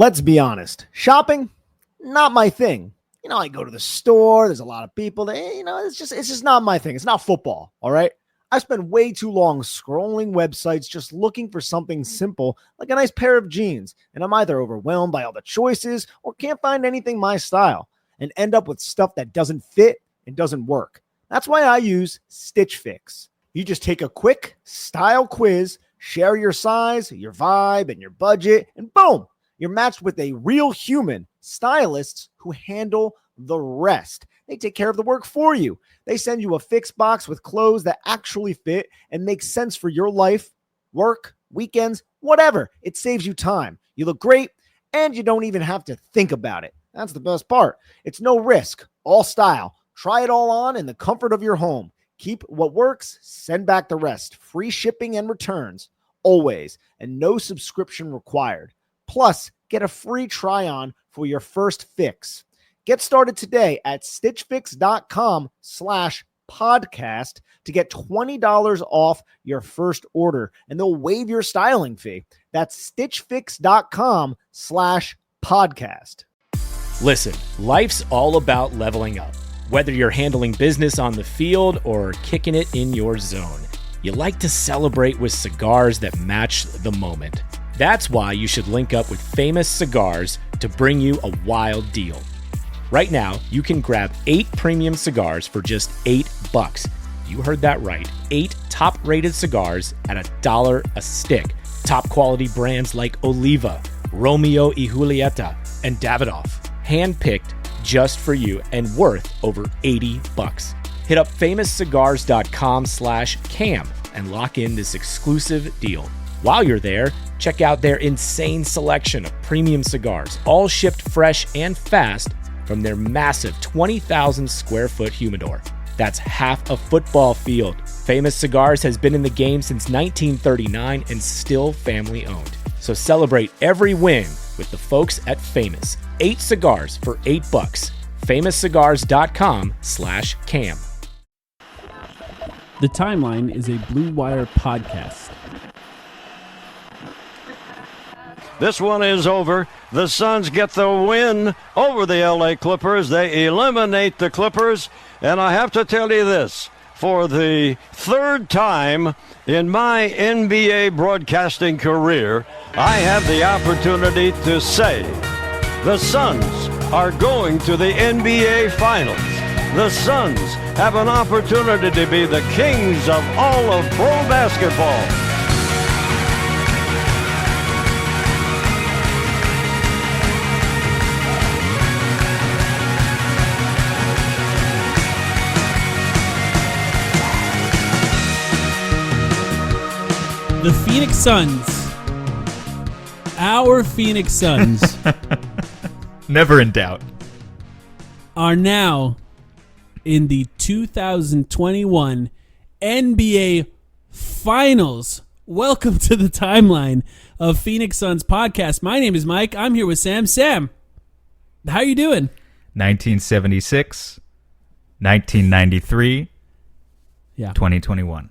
Let's be honest. Shopping, not my thing. I go to the store. There's a lot of people there. It's just not my thing. It's not football. All right. I spend way too long scrolling websites just looking for something simple like a nice pair of jeans. And I'm either overwhelmed by all the choices or can't find anything my style and end up with stuff that doesn't fit and doesn't work. That's why I use Stitch Fix. You just take a quick style quiz, share your size, your vibe, and your budget, and boom, you're matched with a real human stylists who handle the rest. They take care of the work for you. They send you a fix box with clothes that actually fit and make sense for your life, work, weekends, whatever. It saves you time. You look great, and you don't even have to think about it. That's the best part. It's no risk, all style. Try it all on in the comfort of your home. Keep what works, send back the rest. Free shipping and returns, always, and no subscription required. Plus, get a free try-on for your first fix. Get started today at stitchfix.com/podcast to get $20 off your first order, and they'll waive your styling fee. That's stitchfix.com/podcast. Listen, life's all about leveling up. Whether you're handling business on the field or kicking it in your zone, you like to celebrate with cigars that match the moment. That's why you should link up with Famous Cigars to bring you a wild deal. Right now, you can grab 8 premium cigars for just $8. You heard that right. 8 top-rated cigars at $1 a stick. Top quality brands like Oliva, Romeo y Julieta, and Davidoff. Handpicked just for you and worth over $80. Hit up famouscigars.com/cam and lock in this exclusive deal. While you're there, check out their insane selection of premium cigars, all shipped fresh and fast from their massive 20,000 square foot humidor. That's half a football field. Famous Cigars has been in the game since 1939 and still family owned. So celebrate every win with the folks at Famous. 8 cigars for $8. famouscigars.com/cam. The Timeline is a Blue Wire podcast. This one is over. The Suns get the win over the LA Clippers. They eliminate the Clippers. And I have to tell you this, for the third time in my NBA broadcasting career, I have the opportunity to say the Suns are going to the NBA Finals. The Suns have an opportunity to be the kings of all of pro basketball. The Phoenix Suns, our Phoenix Suns, never in doubt, are now in the 2021 NBA Finals. Welcome to the Timeline of Phoenix Suns podcast. My name is Mike. I'm here with Sam. Sam, how you doing? 1976, 1993, 2021.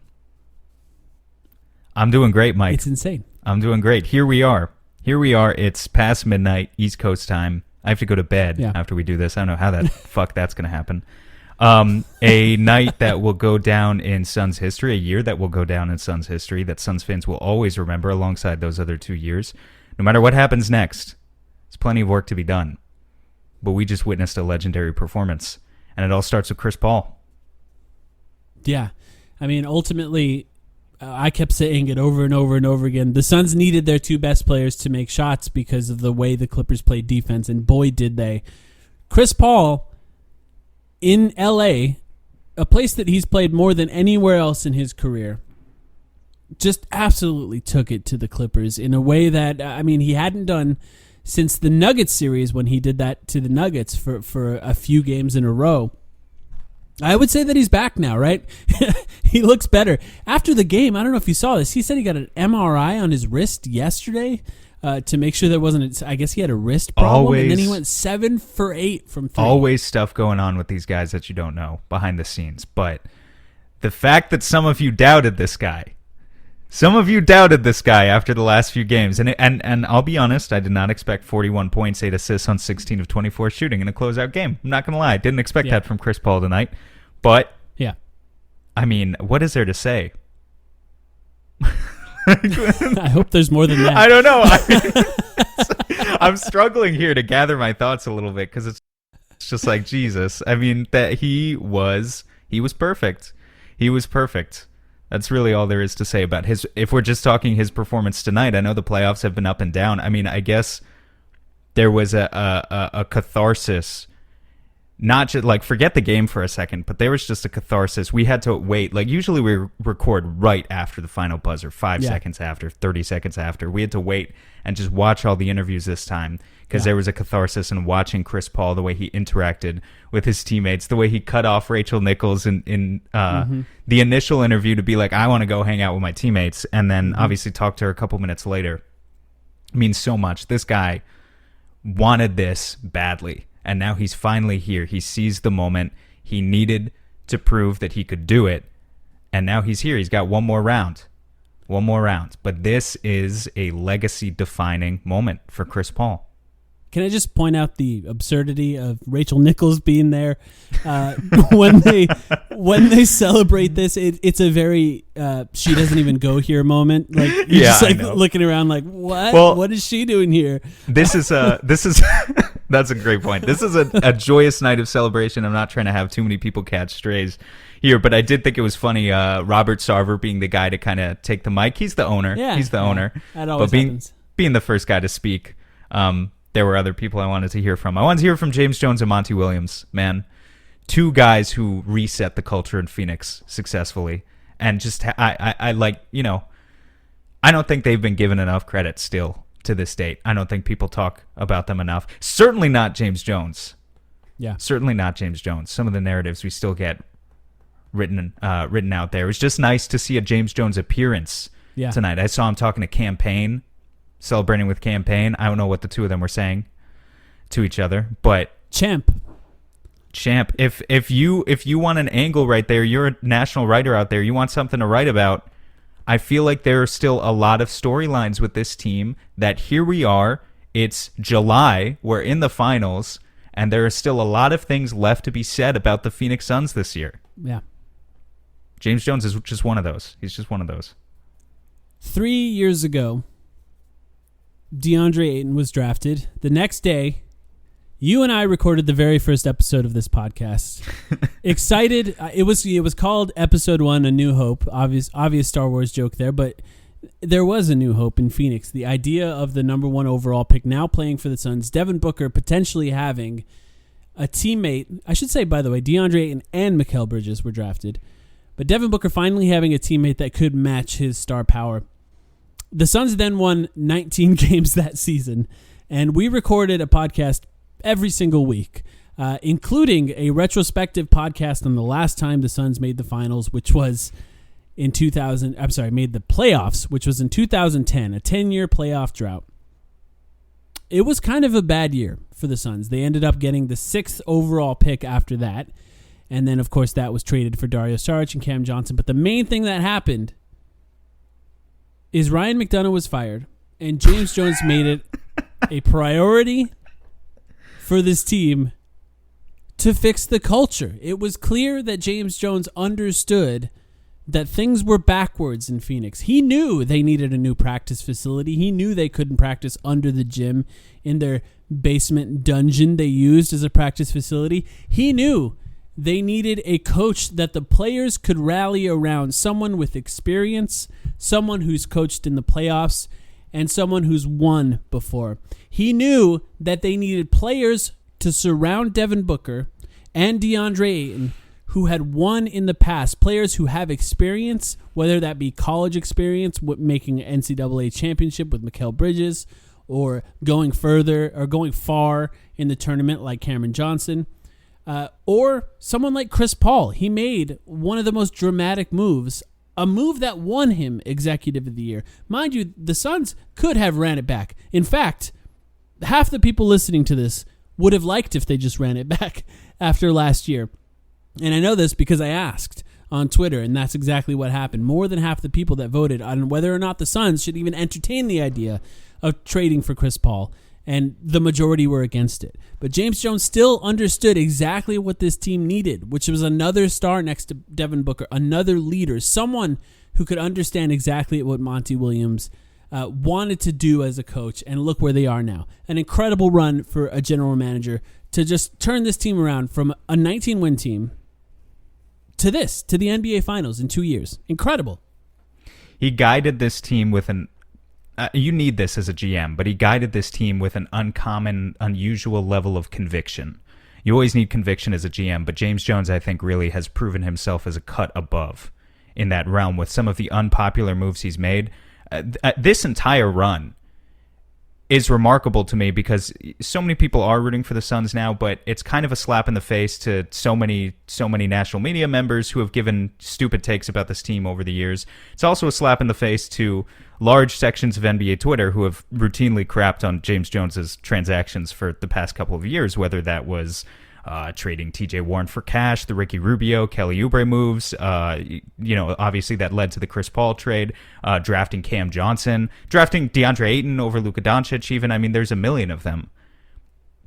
I'm doing great, Mike. It's insane. I'm doing great. Here we are. It's past midnight, East Coast time. I have to go to bed after we do this. I don't know how that fuck that's going to happen. A night that will go down in Suns history, a year that will go down in Suns history, that Suns fans will always remember alongside those other 2 years. No matter what happens next, there's plenty of work to be done. But we just witnessed a legendary performance, and it all starts with Chris Paul. Yeah. I mean, ultimately, I kept saying it over and over and over again. The Suns needed their 2 best players to make shots because of the way the Clippers played defense, and boy, did they. Chris Paul in L.A., a place that he's played more than anywhere else in his career, just absolutely took it to the Clippers in a way that, he hadn't done since the Nuggets series when he did that to the Nuggets for a few games in a row. I would say that he's back now, right? He looks better. After the game, I don't know if you saw this, he said he got an MRI on his wrist yesterday to make sure there wasn't, I guess he had a wrist problem, and then he went 7 for 8 from 3. Always stuff going on with these guys that you don't know behind the scenes. But the fact that some of you doubted this guy, Some of you doubted this guy after the last few games, and I'll be honest, I did not expect 41 points, 8 assists on 16 of 24 shooting in a closeout game. I'm not going to lie. I didn't expect that from Chris Paul tonight. But, I mean, what is there to say? I hope there's more than that. I don't know. I'm struggling here to gather my thoughts a little bit because it's just like Jesus. I mean, that he was perfect. He was perfect. That's really all there is to say about his. If we're just talking his performance tonight, I know the playoffs have been up and down. I mean, I guess there was a catharsis. Not just like forget the game for a second, but there was just a catharsis. We had to wait. Like usually we record right after the final buzzer, 5 seconds after, 30 seconds after. We had to wait and just watch all the interviews this time because there was a catharsis in watching Chris Paul, the way he interacted with his teammates, the way he cut off Rachel Nichols in the initial interview to be like, I want to go hang out with my teammates, and then obviously talk to her a couple minutes later. It means so much. This guy wanted this badly. And now he's finally here. He sees the moment. He needed to prove that he could do it. And now he's here. He's got one more round. But this is a legacy-defining moment for Chris Paul. Can I just point out the absurdity of Rachel Nichols being there when they celebrate this? It's a very she doesn't even go here moment. Like you're just like looking around like what? Well, what is she doing here? This is that's a great point. This is a joyous night of celebration. I'm not trying to have too many people catch strays here, but I did think it was funny. Robert Sarver being the guy to kind of take the mic. He's the owner. Yeah, he's the owner. That always happens. Being the first guy to speak. There were other people I wanted to hear from. I wanted to hear from James Jones and Monty Williams, man. Two guys who reset the culture in Phoenix successfully. And just, I like, you know, I don't think they've been given enough credit still to this date. I don't think people talk about them enough. Certainly not James Jones. Yeah. Certainly not James Jones. Some of the narratives we still get written out there. It was just nice to see a James Jones appearance tonight. I saw him talking to Campaign. Celebrating with Campaign. I don't know what the two of them were saying to each other, but Champ. If you want an angle right there, you're a national writer out there. You want something to write about. I feel like there are still a lot of storylines with this team that here we are. It's July. We're in the finals, and there are still a lot of things left to be said about the Phoenix Suns this year. Yeah. James Jones is just one of those. He's just one of those. 3 years ago, DeAndre Ayton was drafted. The next day, you and I recorded the very first episode of this podcast. Excited. It was called Episode 1, A New Hope. Obvious Star Wars joke there, but there was a new hope in Phoenix. The idea of the number 1 overall pick now playing for the Suns, Devin Booker potentially having a teammate. I should say, by the way, DeAndre Ayton and Mikal Bridges were drafted. But Devin Booker finally having a teammate that could match his star power. The Suns then won 19 games that season, and we recorded a podcast every single week, including a retrospective podcast on the last time the Suns made the finals, which was in made the playoffs, which was in 2010, a 10-year playoff drought. It was kind of a bad year for the Suns. They ended up getting the 6th overall pick after that, and then, of course, that was traded for Dario Saric and Cam Johnson. But the main thing that happened is Ryan McDonough was fired, and James Jones made it a priority for this team to fix the culture. It was clear that James Jones understood that things were backwards in Phoenix. He knew they needed a new practice facility. He knew they couldn't practice under the gym in their basement dungeon they used as a practice facility. He knew they needed a coach that the players could rally around, someone with experience, someone who's coached in the playoffs, and someone who's won before. He knew that they needed players to surround Devin Booker and DeAndre Ayton who had won in the past, players who have experience, whether that be college experience, making an NCAA championship with Mikal Bridges, or going further or going far in the tournament like Cameron Johnson. Or someone like Chris Paul. He made one of the most dramatic moves, a move that won him Executive of the Year. Mind you, the Suns could have ran it back. In fact, half the people listening to this would have liked if they just ran it back after last year. And I know this because I asked on Twitter, and that's exactly what happened. More than half the people that voted on whether or not the Suns should even entertain the idea of trading for Chris Paul, and the majority were against it. But James Jones still understood exactly what this team needed, which was another star next to Devin Booker, another leader, someone who could understand exactly what Monty Williams wanted to do as a coach, and look where they are now. An incredible run for a general manager to just turn this team around from a 19-win team to the NBA Finals in 2 years. Incredible. He guided this team with an you need this as a GM, but he guided this team with an uncommon, unusual level of conviction. You always need conviction as a GM, but James Jones, I think, really has proven himself as a cut above in that realm with some of the unpopular moves he's made. This entire run is remarkable to me because so many people are rooting for the Suns now, but it's kind of a slap in the face to so many national media members who have given stupid takes about this team over the years. It's also a slap in the face to large sections of NBA Twitter who have routinely crapped on James Jones's transactions for the past couple of years, whether that was trading TJ Warren for cash, the Ricky Rubio, Kelly Oubre moves, obviously that led to the Chris Paul trade, drafting Cam Johnson, drafting DeAndre Ayton over Luka Doncic even. I mean, there's a million of them.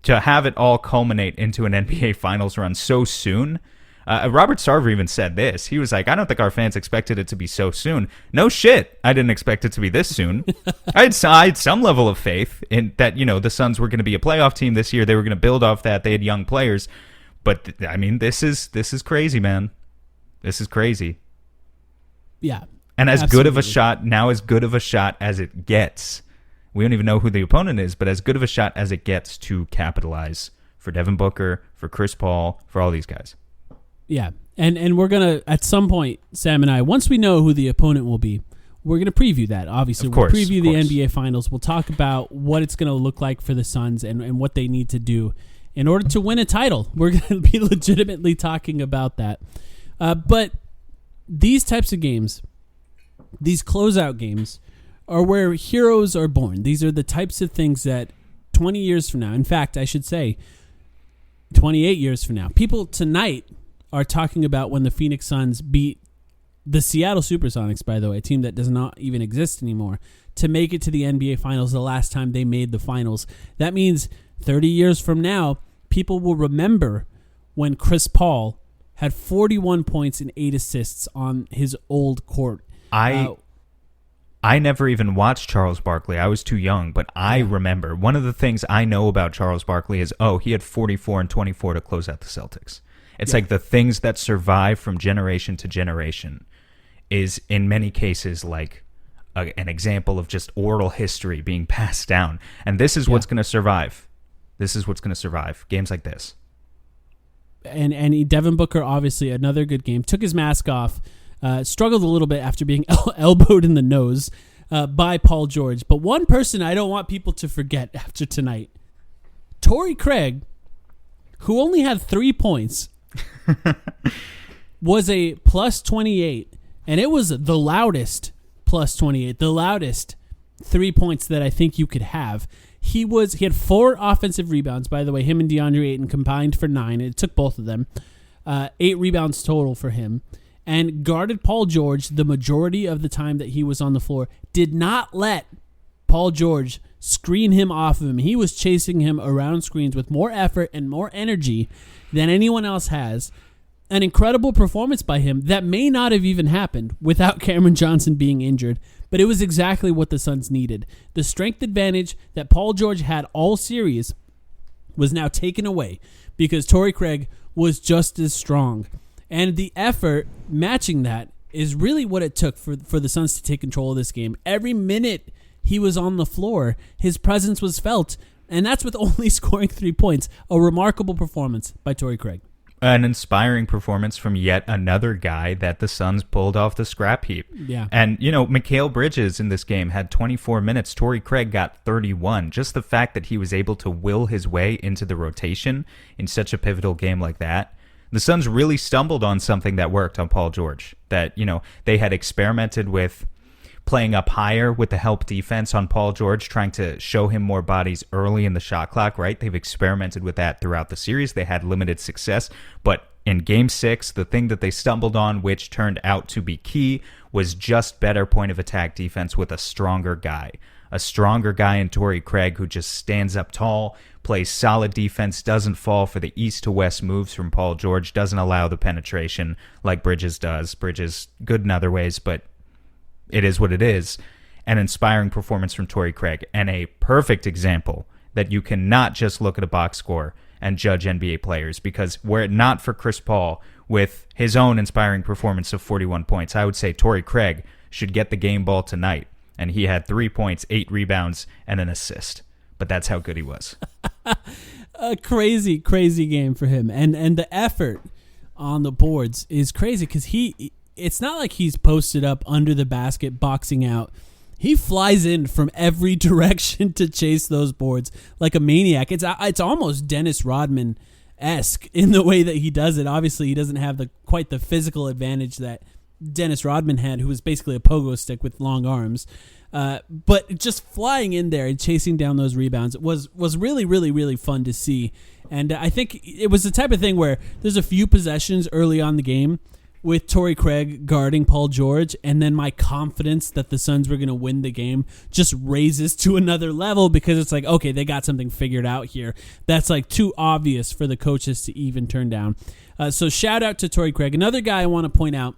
To have it all culminate into an NBA Finals run so soon, Robert Sarver even said this. He was like, I don't think our fans expected it to be so soon. No shit. I didn't expect it to be this soon. I had some level of faith in that, the Suns were going to be a playoff team this year. They were going to build off that. They had young players. But, this is crazy, man. This is crazy. Yeah. And as good of a shot as it gets. We don't even know who the opponent is, but as good of a shot as it gets to capitalize for Devin Booker, for Chris Paul, for all these guys. Yeah, and we're going to, at some point, Sam and I, once we know who the opponent will be, we're going to preview that, obviously. We'll preview the NBA Finals. We'll talk about what it's going to look like for the Suns and what they need to do in order to win a title. We're going to be legitimately talking about that. But these types of games, these closeout games, are where heroes are born. These are the types of things that 20 years from now, in fact, I should say 28 years from now, people tonight are talking about when the Phoenix Suns beat the Seattle Supersonics, by the way, a team that does not even exist anymore, to make it to the NBA Finals the last time they made the finals. That means 30 years from now, people will remember when Chris Paul had 41 points and 8 assists on his old court. I never even watched Charles Barkley. I was too young, but I remember. One of the things I know about Charles Barkley is, he had 44 and 24 to close out the Celtics. It's like the things that survive from generation to generation is in many cases like an example of just oral history being passed down. And this is what's going to survive. This is what's going to survive. Games like this. And Devin Booker, obviously, another good game. Took his mask off. Struggled a little bit after being elbowed in the nose by Paul George. But one person I don't want people to forget after tonight, Torrey Craig, who only had 3 points, was a plus 28, and it was the loudest plus 28, the loudest 3 points that I think you could have. He had 4 offensive rebounds, by the way. Him and DeAndre Ayton combined for 9. It took both of them. 8 rebounds total for him. And guarded Paul George the majority of the time that he was on the floor. Did not let Paul George screen him off of him. He was chasing him around screens with more effort and more energy than anyone else has. An incredible performance by him that may not have even happened without Cameron Johnson being injured, but it was exactly what the Suns needed. The strength advantage that Paul George had all series was now taken away because Torrey Craig was just as strong. And the effort matching that is really what it took for the Suns to take control of this game. Every minute he was on the floor, his presence was felt, and that's with only scoring 3 points. A remarkable performance by Torrey Craig. An inspiring performance from yet another guy that the Suns pulled off the scrap heap. Yeah. And, Mikal Bridges in this game had 24 minutes. Torrey Craig got 31. Just the fact that he was able to will his way into the rotation in such a pivotal game like that. The Suns really stumbled on something that worked on Paul George. That, they had experimented with playing up higher with the help defense on Paul George, trying to show him more bodies early in the shot clock, right? They've experimented with that throughout the series. They had limited success, but in Game 6, the thing that they stumbled on, which turned out to be key, was just better point of attack defense with a stronger guy. A stronger guy in Torrey Craig who just stands up tall, plays solid defense, doesn't fall for the east to west moves from Paul George, doesn't allow the penetration like Bridges does. Bridges good in other ways, but it is what it is. An inspiring performance from Torrey Craig, and a perfect example that you cannot just look at a box score and judge NBA players, because were it not for Chris Paul with his own inspiring performance of 41 points, I would say Torrey Craig should get the game ball tonight. And he had 3 points, 8 rebounds, and an assist. But that's how good he was. A crazy, crazy game for him. And the effort on the boards is crazy because it's not like he's posted up under the basket boxing out. He flies in from every direction to chase those boards like a maniac. It's almost Dennis Rodman-esque in the way that he does it. Obviously, he doesn't have quite the physical advantage that Dennis Rodman had, who was basically a pogo stick with long arms. But just flying in there and chasing down those rebounds was really, really, really fun to see. And I think it was the type of thing where there's a few possessions early on in the game with Torrey Craig guarding Paul George, and then my confidence that the Suns were going to win the game just raises to another level because it's like, okay, they got something figured out here. That's like too obvious for the coaches to even turn down. So shout out to Torrey Craig. Another guy I want to point out,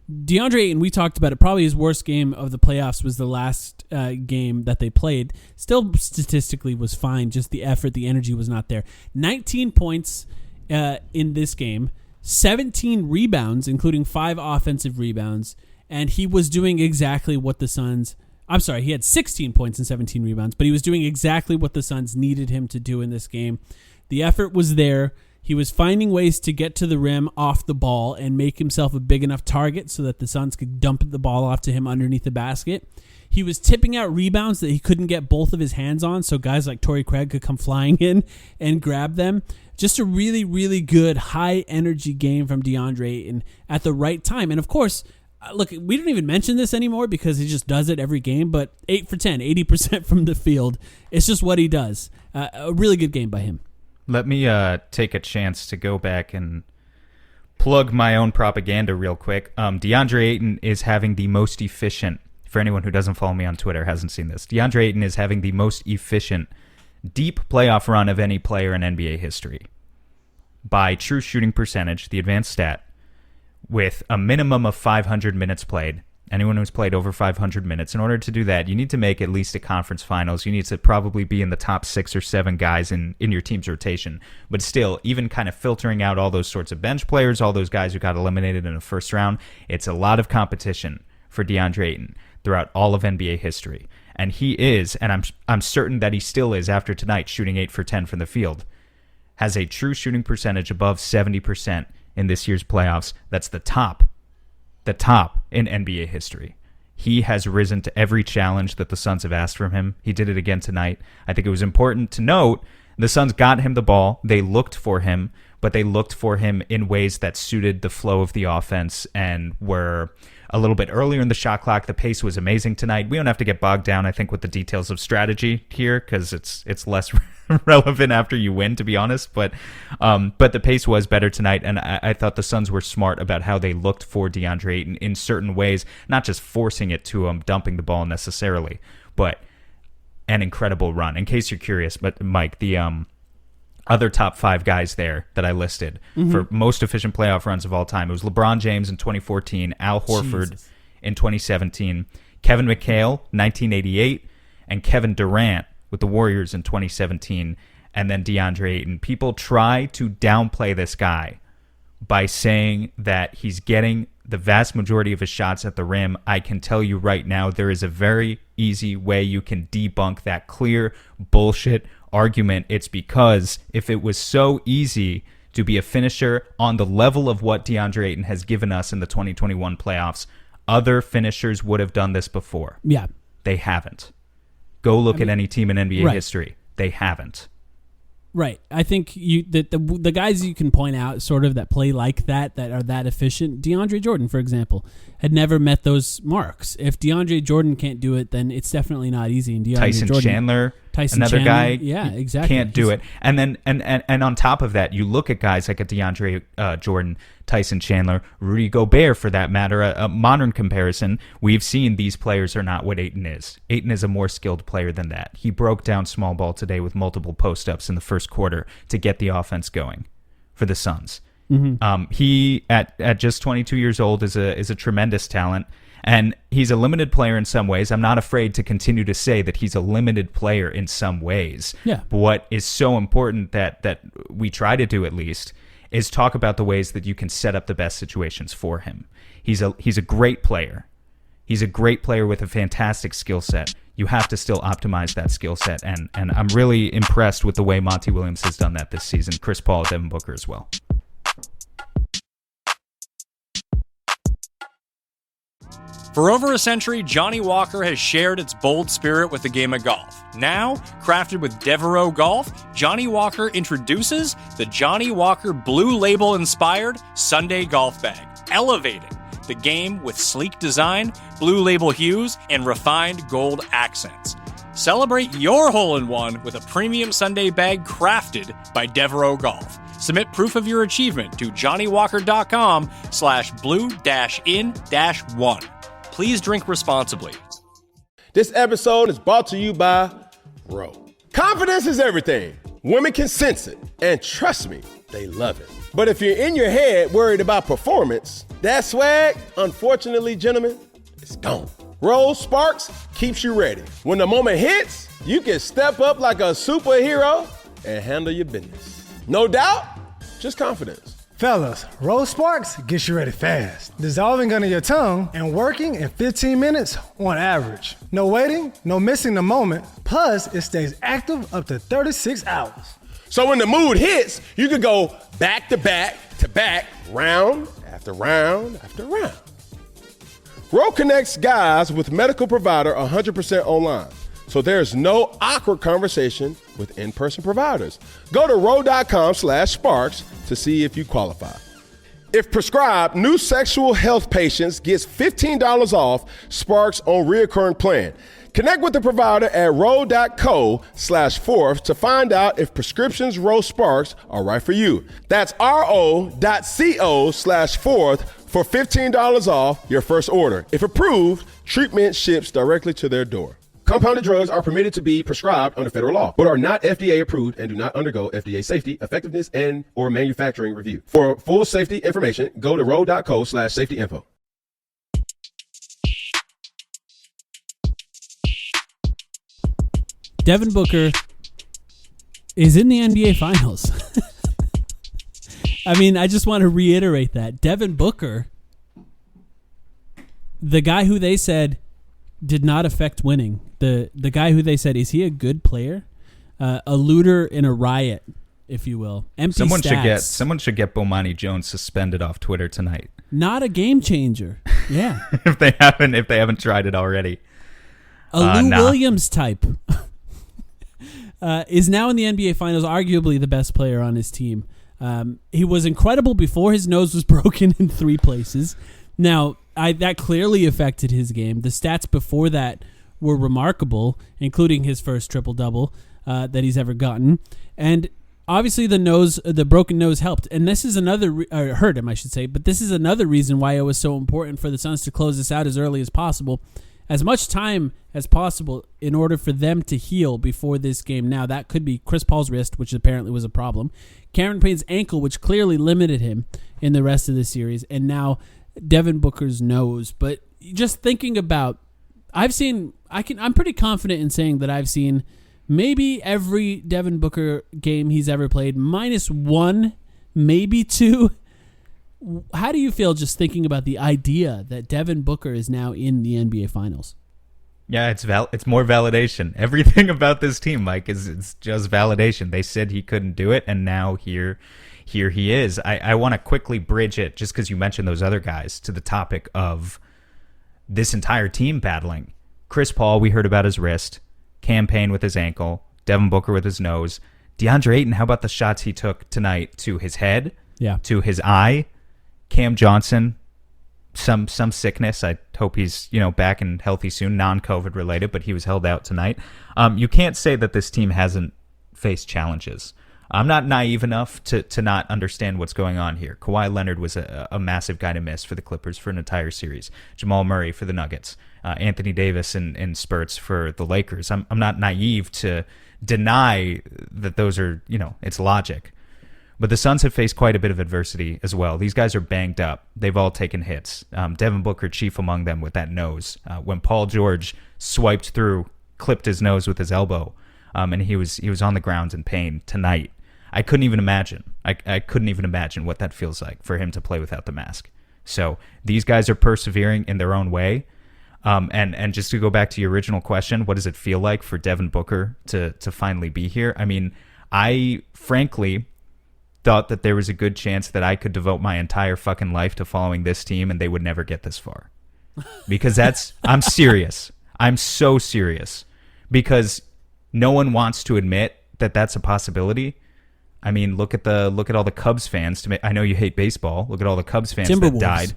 DeAndre Ayton, we talked about it, probably his worst game of the playoffs was the last game that they played. Still statistically was fine, just the effort, the energy was not there. 19 points in this game, 17 rebounds, including 5 offensive rebounds, and he was doing exactly what the Suns... I'm sorry, he had 16 points and 17 rebounds, but he was doing exactly what the Suns needed him to do in this game. The effort was there. He was finding ways to get to the rim off the ball and make himself a big enough target so that the Suns could dump the ball off to him underneath the basket. He was tipping out rebounds that he couldn't get both of his hands on, so guys like Torrey Craig could come flying in and grab them. Just a really, really good high-energy game from DeAndre Ayton at the right time. And, of course, look, we don't even mention this anymore because he just does it every game, but 8 for 10, 80% from the field. It's just what he does. A really good game by him. Let me take a chance to go back and plug my own propaganda real quick. DeAndre Ayton is having the most efficient, for anyone who doesn't follow me on Twitter, hasn't seen this, DeAndre Ayton is having the most efficient deep playoff run of any player in NBA history by true shooting percentage, the advanced stat, with a minimum of 500 minutes played. Anyone who's played over 500 minutes, in order to do that, you need to make at least a conference finals. You need to probably be in the top 6 or 7 guys in your team's rotation. But still, even kind of filtering out all those sorts of bench players, all those guys who got eliminated in the first round, it's a lot of competition for DeAndre Ayton throughout all of NBA history. And he is, and I'm certain that he still is after tonight, shooting 8 for 10 from the field, has a true shooting percentage above 70% in this year's playoffs. That's the top in NBA history. He has risen to every challenge that the Suns have asked from him. He did it again tonight. I think it was important to note the Suns got him the ball. They looked for him, but they looked for him in ways that suited the flow of the offense and were a little bit earlier in the shot clock. The pace was amazing tonight. We don't have to get bogged down, I think, with the details of strategy here because it's less relevant after you win, to be honest. But the pace was better tonight, and I thought the Suns were smart about how they looked for DeAndre Ayton in certain ways, not just forcing it to him, dumping the ball necessarily, but an incredible run. In case you're curious, but Mike, the other top 5 guys there that I listed for most efficient playoff runs of all time, it was LeBron James in 2014, Al Horford in 2017, Kevin McHale, 1988, and Kevin Durant with the Warriors in 2017, and then DeAndre Ayton. People try to downplay this guy by saying that he's getting the vast majority of his shots at the rim. I can tell you right now, there is a very easy way you can debunk that clear bullshit argument. It's because if it was so easy to be a finisher on the level of what DeAndre Ayton has given us in the 2021 playoffs, other finishers would have done this before. Yeah. They haven't. Go look at any team in NBA history. They haven't. Right. I think the guys you can point out sort of that play like that are that efficient, DeAndre Jordan, for example, had never met those marks. If DeAndre Jordan can't do it, then it's definitely not easy. And DeAndre Tyson Tyson Another Chandler, guy yeah, exactly. can't do it. And then and on top of that, you look at guys like a DeAndre Jordan, Tyson Chandler, Rudy Gobert, for that matter, a modern comparison. We've seen these players are not what Ayton is. Ayton is a more skilled player than that. He broke down small ball today with multiple post-ups in the first quarter to get the offense going for the Suns. Mm-hmm. He at just 22 years old is a tremendous talent. And he's a limited player in some ways. I'm not afraid to continue to say that he's a limited player in some ways. Yeah. But what is so important that we try to do, at least, is talk about the ways that you can set up the best situations for him. He's a great player. He's a great player with a fantastic skill set. You have to still optimize that skill set. And I'm really impressed with the way Monty Williams has done that this season. Chris Paul, Devin Booker as well. For over a century, Johnny Walker has shared its bold spirit with the game of golf. Now, crafted with Devereaux Golf, Johnny Walker introduces the Johnny Walker Blue Label-inspired Sunday Golf Bag, elevating the game with sleek design, blue label hues, and refined gold accents. Celebrate your hole-in-one with a premium Sunday bag crafted by Devereaux Golf. Submit proof of your achievement to johnnywalker.com/blue-in-1. Please drink responsibly. This episode is brought to you by Roe. Confidence is everything. Women can sense it. And trust me, they love it. But if you're in your head worried about performance, that swag, unfortunately, gentlemen, it's gone. Roe Sparks keeps you ready. When the moment hits, you can step up like a superhero and handle your business. No doubt, just confidence. Fellas, Rose Sparks gets you ready fast, dissolving under your tongue and working in 15 minutes on average. No waiting, no missing the moment, plus it stays active up to 36 hours. So when the mood hits, you can go back to back to back, round after round after round. Roe connects guys with medical provider 100% online. So there's no awkward conversation with in-person providers. Go to roe.com/sparks to see if you qualify. If prescribed, new sexual health patients gets $15 off Sparks on reoccurring plan. Connect with the provider at roe.co/fourth to find out if prescriptions Roe Sparks are right for you. That's ro.co/fourth for $15 off your first order. If approved, treatment ships directly to their door. Compounded drugs are permitted to be prescribed under federal law, but are not FDA approved and do not undergo FDA safety, effectiveness, and or manufacturing review. For full safety information, go to roe.co/safety info. Devin Booker is in the NBA Finals. I mean, I just want to reiterate that. Devin Booker, the guy who they said did not affect winning, the guy who they said, is he a good player? A looter in a riot, if you will. Empty stats. Someone should get Bomani Jones suspended off Twitter tonight. Not a game changer. Yeah. if they haven't tried it already. A Lou Williams type. Is now in the NBA Finals, arguably the best player on his team. He was incredible before his nose was broken in 3 places. Now, that clearly affected his game. The stats before that were remarkable, including his first triple-double that he's ever gotten. And obviously the broken nose helped. And this is hurt him, I should say. But this is another reason why it was so important for the Suns to close this out as early as possible. As much time as possible in order for them to heal before this game. Now, that could be Chris Paul's wrist, which apparently was a problem. Cameron Payne's ankle, which clearly limited him in the rest of the series. And now Devin Booker's nose. But just thinking about, I'm pretty confident in saying that I've seen maybe every Devin Booker game he's ever played, minus 1, maybe 2. How do you feel just thinking about the idea that Devin Booker is now in the NBA Finals? Yeah, it's more validation. Everything about this team, Mike, it's just validation. They said he couldn't do it, and now here he is. I want to quickly bridge it, just because you mentioned those other guys, to the topic of this entire team battling. Chris Paul, we heard about his wrist. Cam Payne with his ankle. Devin Booker with his nose. DeAndre Ayton, how about the shots he took tonight to his head, to his eye? Cam Johnson, some sickness. I hope he's back and healthy soon, non-COVID related, but he was held out tonight. You can't say that this team hasn't faced challenges. I'm not naive enough to not understand what's going on here. Kawhi Leonard was a massive guy to miss for the Clippers for an entire series. Jamal Murray for the Nuggets. Anthony Davis in spurts for the Lakers. I'm not naive to deny that those are, it's logic. But the Suns have faced quite a bit of adversity as well. These guys are banged up. They've all taken hits. Devin Booker chief among them with that nose. When Paul George swiped through, clipped his nose with his elbow, and he was on the ground in pain tonight. I couldn't even imagine. I couldn't even imagine what that feels like for him to play without the mask. So these guys are persevering in their own way. And just to go back to your original question, what does it feel like for Devin Booker to finally be here? I mean, I frankly thought that there was a good chance that I could devote my entire fucking life to following this team and they would never get this far. Because I'm serious. I'm so serious. Because no one wants to admit that that's a possibility. I mean, look at all the Cubs fans. I know you hate baseball. Look at all the Cubs fans that died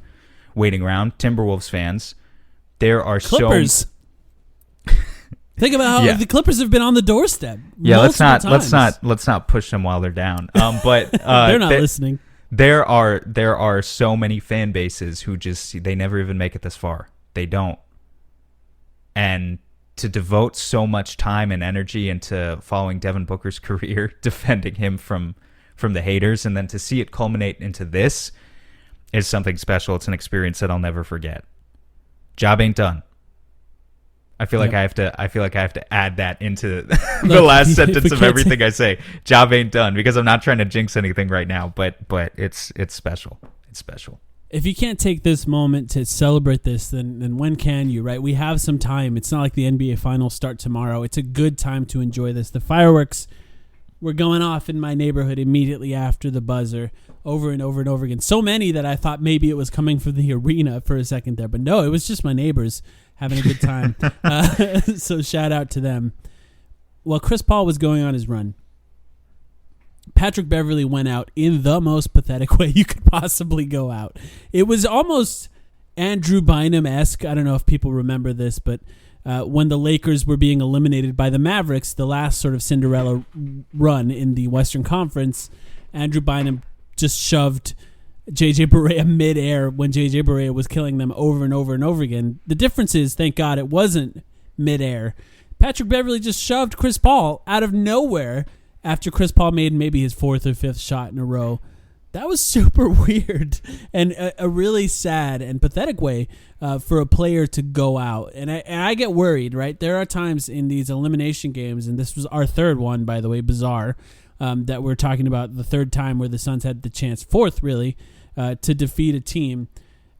waiting around. Timberwolves fans. There are Clippers. Think about how the Clippers have been on the doorstep. Yeah, let's not push them while they're down. But they're not listening. There are so many fan bases who they never even make it this far. They don't. And to devote so much time and energy into following Devin Booker's career, defending him from the haters, and then to see it culminate into this is something special. It's an experience that I'll never forget. Job ain't done. I feel like I have to add that into the last sentence of everything I say. Job ain't done, because I'm not trying to jinx anything right now, but it's special. It's special. If you can't take this moment to celebrate this, then when can you, right? We have some time. It's not like the NBA Finals start tomorrow. It's a good time to enjoy this. The fireworks were going off in my neighborhood immediately after the buzzer, over and over and over again. So many that I thought maybe it was coming from the arena for a second there. But no, it was just my neighbors having a good time. So shout out to them. While Chris Paul was going on his run, Patrick Beverley went out in the most pathetic way you could possibly go out. It was almost Andrew Bynum-esque. I don't know if people remember this, but when the Lakers were being eliminated by the Mavericks, the last sort of Cinderella run in the Western Conference, Andrew Bynum just shoved J.J. Barea midair when J.J. Barea was killing them over and over and over again. The difference is, thank God, it wasn't midair. Patrick Beverley just shoved Chris Paul out of nowhere after Chris Paul made maybe his fourth or fifth shot in a row. That was super weird and a really sad and pathetic way for a player to go out. And I get worried, right? There are times in these elimination games, and this was our third one, by the way, bizarre, that we're talking about the third time where the Suns had the chance, fourth really, to defeat a team.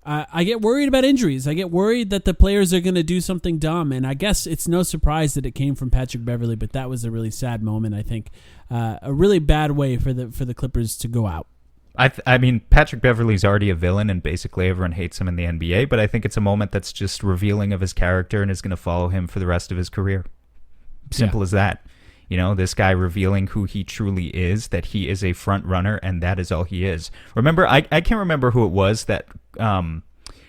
I get worried about injuries. I get worried that the players are going to do something dumb, and I guess it's no surprise that it came from Patrick Beverley, but that was a really sad moment, I think. A really bad way for the Clippers to go out. I mean, Patrick Beverley's already a villain, and basically everyone hates him in the NBA, but I think it's a moment that's just revealing of his character and is going to follow him for the rest of his career. Simple as that. You know, this guy revealing who he truly is, that he is a front runner, and that is all he is. Remember, I can't remember who it was that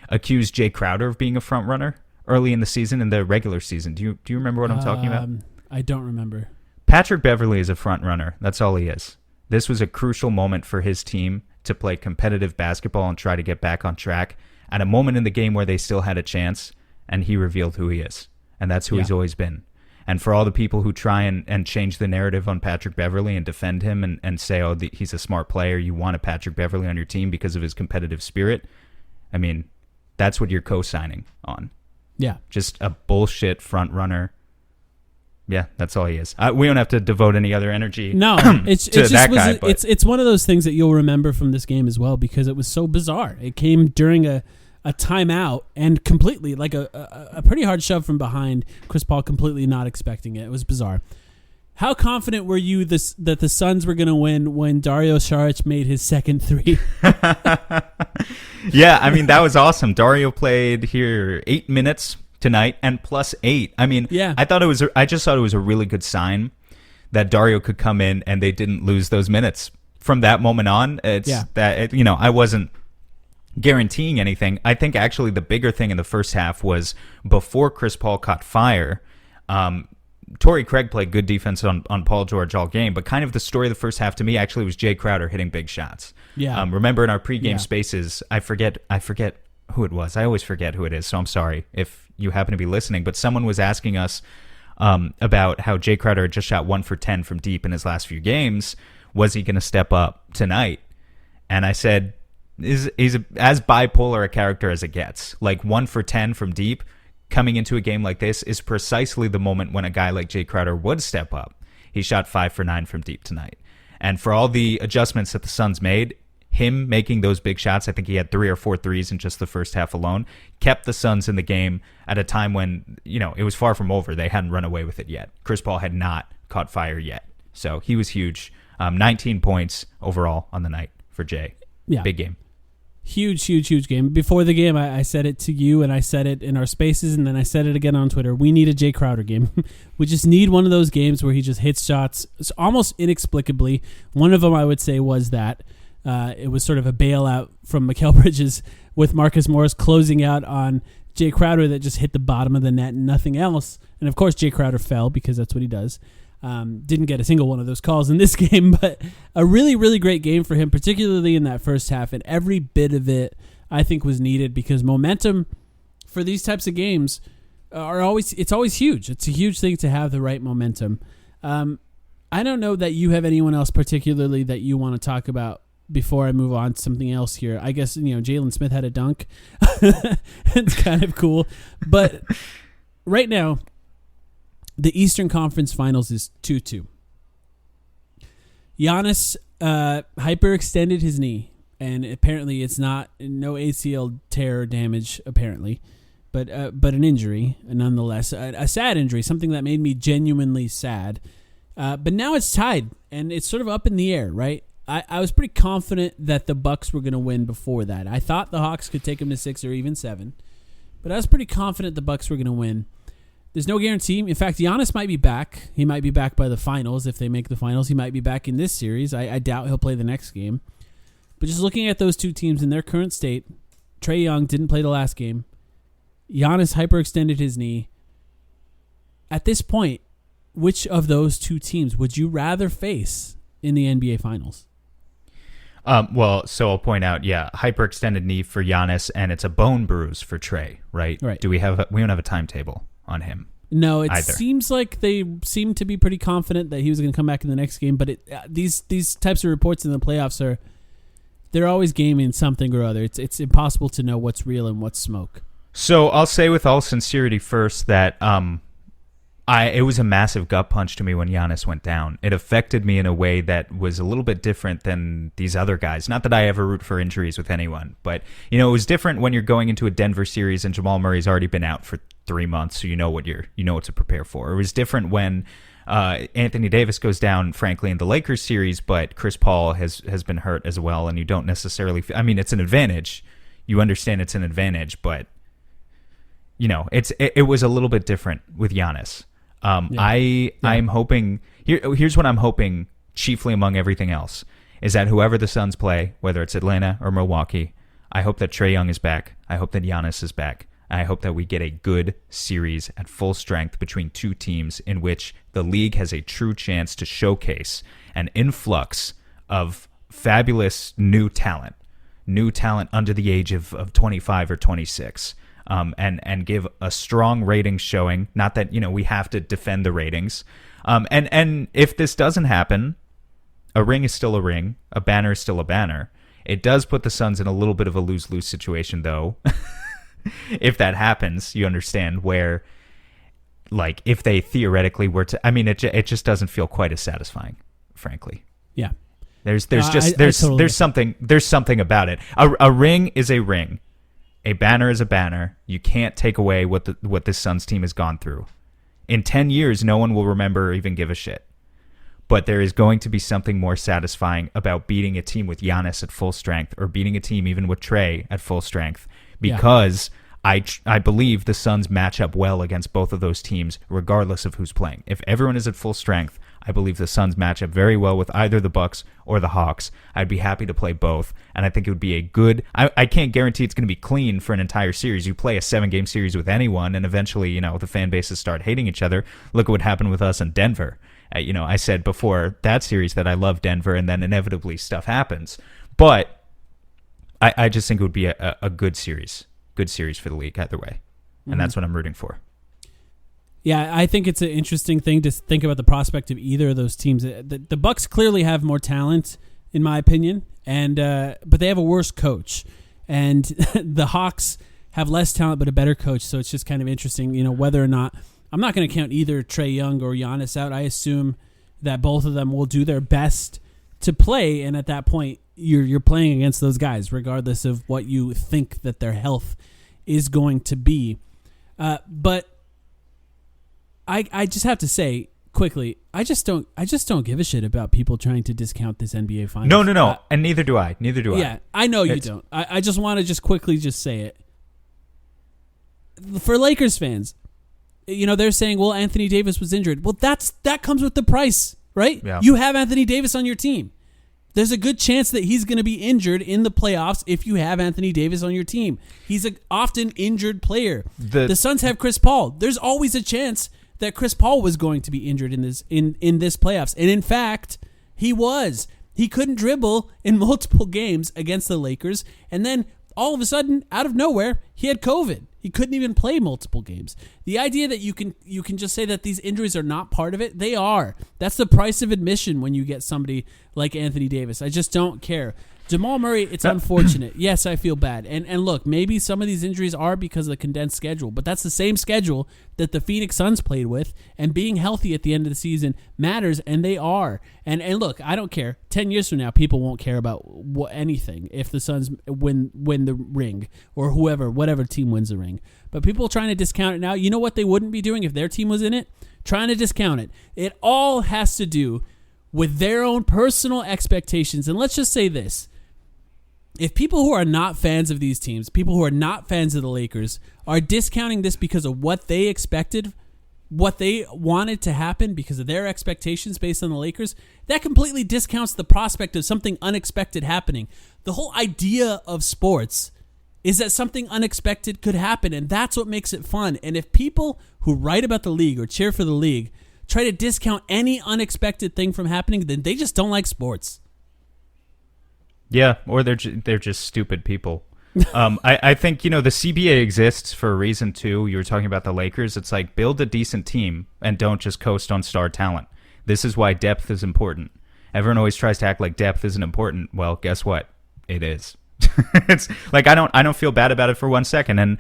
accused Jay Crowder of being a front runner early in the season, in the regular season. Do you remember what I'm talking about? I don't remember. Patrick Beverley is a front runner. That's all he is. This was a crucial moment for his team to play competitive basketball and try to get back on track at a moment in the game where they still had a chance, and he revealed who he is. And that's who he's always been. And for all the people who try and change the narrative on Patrick Beverley and defend him and say, oh, he's a smart player, you want a Patrick Beverley on your team because of his competitive spirit, I mean, that's what you're co-signing on. Yeah. Just a bullshit front runner. Yeah, that's all he is. We don't have to devote any other energy to that guy. It's one of those things that you'll remember from this game as well, because it was so bizarre. It came during a timeout and completely, like a pretty hard shove from behind. Chris Paul completely not expecting it. It was bizarre. How confident were you that the Suns were going to win when Dario Saric made his second three? Yeah, I mean, that was awesome. Dario played here 8 minutes tonight and plus 8. I mean, I just thought it was a really good sign that Dario could come in and they didn't lose those minutes. From that moment on, I guaranteeing anything. I think actually the bigger thing in the first half was before Chris Paul caught fire. Torrey Craig played good defense on Paul George all game, but kind of the story of the first half to me actually was Jay Crowder hitting big shots. Yeah. Remember in our pregame spaces, I forget who it was. I always forget who it is, so I'm sorry if you happen to be listening, but someone was asking us about how Jay Crowder had just shot 1 for 10 from deep in his last few games. Was he going to step up tonight? And I said, he's as bipolar a character as it gets. Like 1 for 10 from deep coming into a game like this is precisely the moment when a guy like Jay Crowder would step up. He shot 5 for 9 from deep tonight. And for all the adjustments that the Suns made, him making those big shots, I think he had 3 or 4 threes in just the first half alone, kept the Suns in the game at a time when, it was far from over. They hadn't run away with it yet. Chris Paul had not caught fire yet. So he was huge. 19 points overall on the night for Jay. Yeah. Big game. Huge game. Before the game, I said it to you, and I said it in our spaces, and then I said it again on Twitter. We need a Jay Crowder game. We just need one of those games where he just hits shots almost inexplicably. One of them, I would say, was that. It was sort of a bailout from Mikal Bridges with Marcus Morris closing out on Jay Crowder that just hit the bottom of the net and nothing else. And, of course, Jay Crowder fell because that's what he does. Didn't get a single one of those calls in this game, but a really, really great game for him, particularly in that first half. And every bit of it, I think, was needed because momentum for these types of games it's always huge. It's a huge thing to have the right momentum. I don't know that you have anyone else particularly that you want to talk about before I move on to something else here. I guess, Jalen Smith had a dunk. It's kind of cool. But right now, the Eastern Conference Finals is 2-2. Giannis hyperextended his knee, and apparently it's no ACL tear or damage, apparently, but an injury, nonetheless. A sad injury, something that made me genuinely sad. But now it's tied, and it's sort of up in the air, right? I was pretty confident that the Bucks were going to win before that. I thought the Hawks could take them to 6 or even 7, but I was pretty confident the Bucks were going to win. There's no guarantee. In fact, Giannis might be back. He might be back by the finals if they make the finals. He might be back in this series. I doubt he'll play the next game. But just looking at those two teams in their current state, Trae Young didn't play the last game. Giannis hyperextended his knee. At this point, which of those two teams would you rather face in the NBA Finals? So I'll point out, hyperextended knee for Giannis, and it's a bone bruise for Trae, right? Right. We don't have a timetable on him. No, it either. Seems like they seem to be pretty confident that he was going to come back in the next game, but these types of reports in the playoffs they're always gaming something or other. It's impossible to know what's real and what's smoke. So I'll say with all sincerity first that it was a massive gut punch to me when Giannis went down. It affected me in a way that was a little bit different than these other guys. Not that I ever root for injuries with anyone, but it was different when you're going into a Denver series and Jamal Murray's already been out for 3 months, so you know what to prepare for. It was different when Anthony Davis goes down, frankly, in the Lakers series, but Chris Paul has been hurt as well, and you don't necessarily. It's an advantage. You understand it's an advantage, but it was a little bit different with Giannis. I'm hoping here's what I'm hoping chiefly among everything else is that whoever the Suns play, whether it's Atlanta or Milwaukee, I hope that Trae Young is back. I hope that Giannis is back. I hope that we get a good series at full strength between two teams in which the league has a true chance to showcase an influx of fabulous new talent under the age of 25 or 26. And give a strong rating showing. Not that we have to defend the ratings. And if this doesn't happen, a ring is still a ring. A banner is still a banner. It does put the Suns in a little bit of a lose-lose situation, though. If that happens, you understand where, if they theoretically were to. It just doesn't feel quite as satisfying, frankly. Yeah. There's something about it. A ring is a ring. A banner is a banner. You can't take away what this Suns team has gone through. In 10 years, no one will remember or even give a shit. But there is going to be something more satisfying about beating a team with Giannis at full strength or beating a team even with Trae at full strength because I believe the Suns match up well against both of those teams regardless of who's playing. If everyone is at full strength, I believe the Suns match up very well with either the Bucks or the Hawks. I'd be happy to play both, and I think it would be a good... I can't guarantee it's going to be clean for an entire series. You play a 7-game series with anyone, and eventually, the fan bases start hating each other. Look at what happened with us in Denver. I said before that series that I love Denver, and then inevitably stuff happens. But I just think it would be a good series. Good series for the league either way. And that's what I'm rooting for. Yeah, I think it's an interesting thing to think about the prospect of either of those teams. The Bucks clearly have more talent, in my opinion, and but they have a worse coach. And the Hawks have less talent but a better coach, so it's just kind of interesting, whether or not... I'm not going to count either Trae Young or Giannis out. I assume that both of them will do their best to play, and at that point, you're playing against those guys, regardless of what you think that their health is going to be. But I just have to say quickly, I just don't give a shit about people trying to discount this NBA Finals. No, and neither do I. Yeah, I know you don't. I just want to quickly say it. For Lakers fans, they're saying, well, Anthony Davis was injured. Well, that comes with the price, right? Yeah. You have Anthony Davis on your team. There's a good chance that he's going to be injured in the playoffs if you have Anthony Davis on your team. He's an often injured player. The Suns have Chris Paul. There's always a chance that Chris Paul was going to be injured in this playoffs. And in fact, he was. He couldn't dribble in multiple games against the Lakers. And then all of a sudden, out of nowhere, he had COVID. He couldn't even play multiple games. The idea that you can just say that these injuries are not part of it, they are. That's the price of admission when you get somebody like Anthony Davis. I just don't care. Jamal Murray, it's unfortunate. Yes, I feel bad. And look, maybe some of these injuries are because of the condensed schedule, but that's the same schedule that the Phoenix Suns played with, and being healthy at the end of the season matters, and they are. And look, I don't care. 10 years from now, people won't care about anything if the Suns win the ring or whatever team wins the ring. But people trying to discount it now, you know what they wouldn't be doing if their team was in it? Trying to discount it. It all has to do with their own personal expectations. And let's just say this. If people who are not fans of these teams, people who are not fans of the Lakers, are discounting this because of what they expected, what they wanted to happen because of their expectations based on the Lakers, that completely discounts the prospect of something unexpected happening. The whole idea of sports is that something unexpected could happen, and that's what makes it fun. And if people who write about the league or cheer for the league try to discount any unexpected thing from happening, then they just don't like sports. Yeah, or they're just stupid people. I think, the CBA exists for a reason, too. You were talking about the Lakers. It's like, build a decent team and don't just coast on star talent. This is why depth is important. Everyone always tries to act like depth isn't important. Well, guess what? It is. It's like, I don't feel bad about it for 1 second. And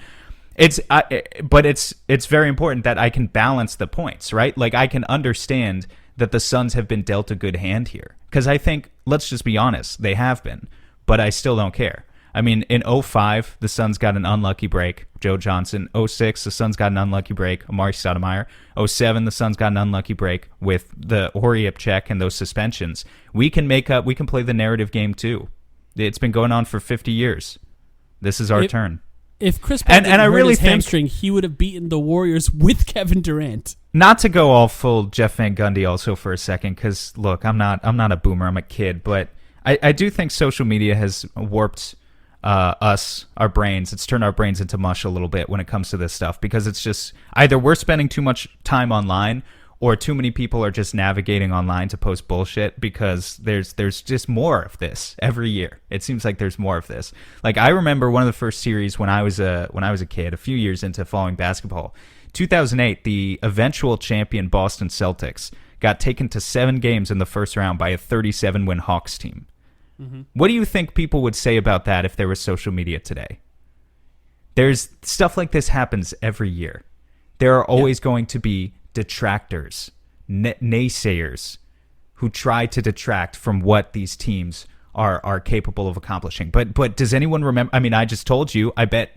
but it's very important that I can balance the points, right? Like, I can understand that the Suns have been dealt a good hand here. Because I think, let's just be honest, they have been. But I still don't care. I mean, in 05, the Suns got an unlucky break, Joe Johnson. 06, the Suns got an unlucky break, Amari Stoudemire. 07, the Suns got an unlucky break with the Horry-Up check and those suspensions. We can play the narrative game too. It's been going on for 50 years. This is our turn. If Chris Paul didn't hurt his hamstring, he would have beaten the Warriors with Kevin Durant. Not to go all full Jeff Van Gundy also for a second, because look, I'm not a boomer, I'm a kid, but I do think social media has warped our brains. It's turned our brains into mush a little bit when it comes to this stuff, because it's just either we're spending too much time online or too many people are just navigating online to post bullshit, because there's just more of this every year. It seems like there's more of this. Like, I remember one of the first series when I was a kid, a few years into following basketball, 2008, the eventual champion Boston Celtics got taken to 7 games in the first round by a 37-win Hawks team. Mm-hmm. What do you think people would say about that if there was social media today? There's stuff like this happens every year. There are always going to be detractors, naysayers who try to detract from what these teams are capable of accomplishing. But does anyone remember? I mean, I just told you, I bet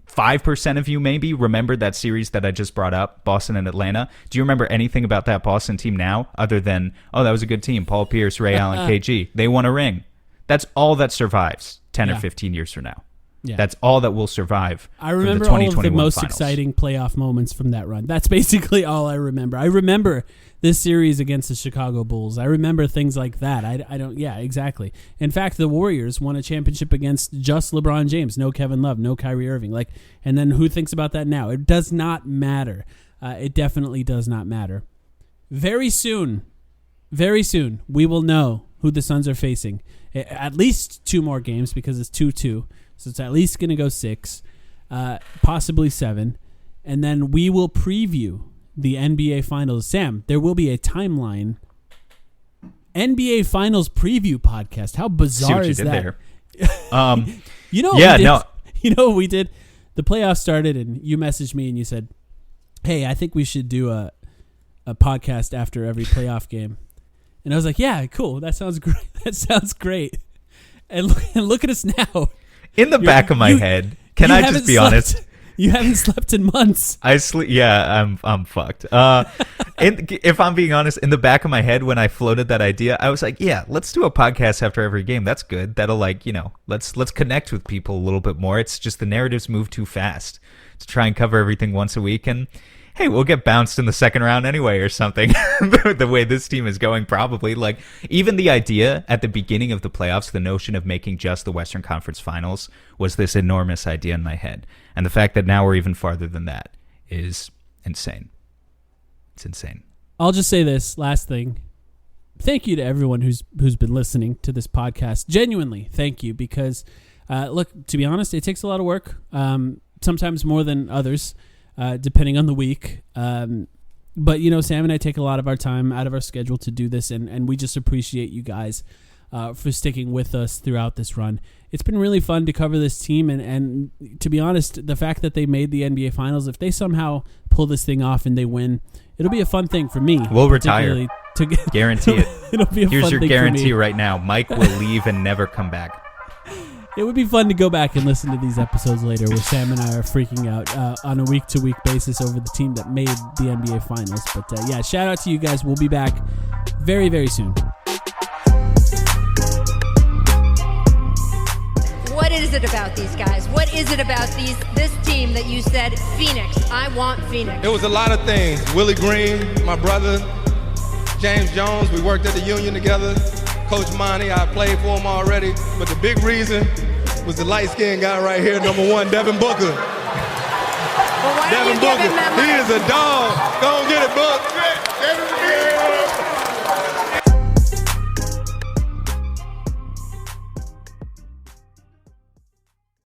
5% of you maybe remembered that series that I just brought up, Boston and Atlanta. Do you remember anything about that Boston team now other than, oh, that was a good team, Paul Pierce, Ray Allen, KG. They won a ring. That's all that survives 10 or 15 years from now. Yeah. That's all that will survive. I remember all of the most exciting playoff moments from that run. That's basically all I remember. I remember this series against the Chicago Bulls. I remember things like that. I don't. Yeah, exactly. In fact, the Warriors won a championship against just LeBron James, no Kevin Love, no Kyrie Irving. And then who thinks about that now? It does not matter. It definitely does not matter. Very soon, we will know who the Suns are facing. At least 2 more games because it's 2-2. So it's at least going to go 6, possibly 7. And then we will preview the NBA Finals. Sam, there will be a timeline. NBA Finals preview podcast. How bizarre is that? You know what we did? The playoffs started and you messaged me and you said, hey, I think we should do a podcast after every playoff game. And I was like, yeah, cool. That sounds great. That sounds great. And look at us now. In the back of my head, can I just be honest? You haven't slept in months. Yeah, I'm fucked. If I'm being honest, in the back of my head when I floated that idea, I was like, yeah, let's do a podcast after every game. That's good. That'll let's connect with people a little bit more. It's just the narratives move too fast to try and cover everything once a week. And hey, we'll get bounced in the second round anyway or something. The way this team is going, probably. Even the idea at the beginning of the playoffs, the notion of making just the Western Conference Finals was this enormous idea in my head. And the fact that now we're even farther than that is insane. It's insane. I'll just say this last thing. Thank you to everyone who's been listening to this podcast. Genuinely, thank you. Because, look, to be honest, it takes a lot of work. Sometimes more than others. Depending on the week. But, Sam and I take a lot of our time out of our schedule to do this, and we just appreciate you guys for sticking with us throughout this run. It's been really fun to cover this team, and to be honest, the fact that they made the NBA Finals, if they somehow pull this thing off and they win, it'll be a fun thing for me. We'll retire. Guarantee it. It'll be a Here's fun your thing guarantee right now. Mike will leave and never come back. It would be fun to go back and listen to these episodes later where Sam and I are freaking out on a week-to-week basis over the team that made the NBA Finals. But, yeah, shout out to you guys. We'll be back very, very soon. What is it about these guys? What is it about this team that you said, Phoenix, I want Phoenix? It was a lot of things. Willie Green, my brother, James Jones, we worked at the Union together. Coach Monty, I played for him already, but the big reason was the light-skinned guy right here, number 1, Devin Booker. Well, Devin Booker, he is a dog. Go get it, Book.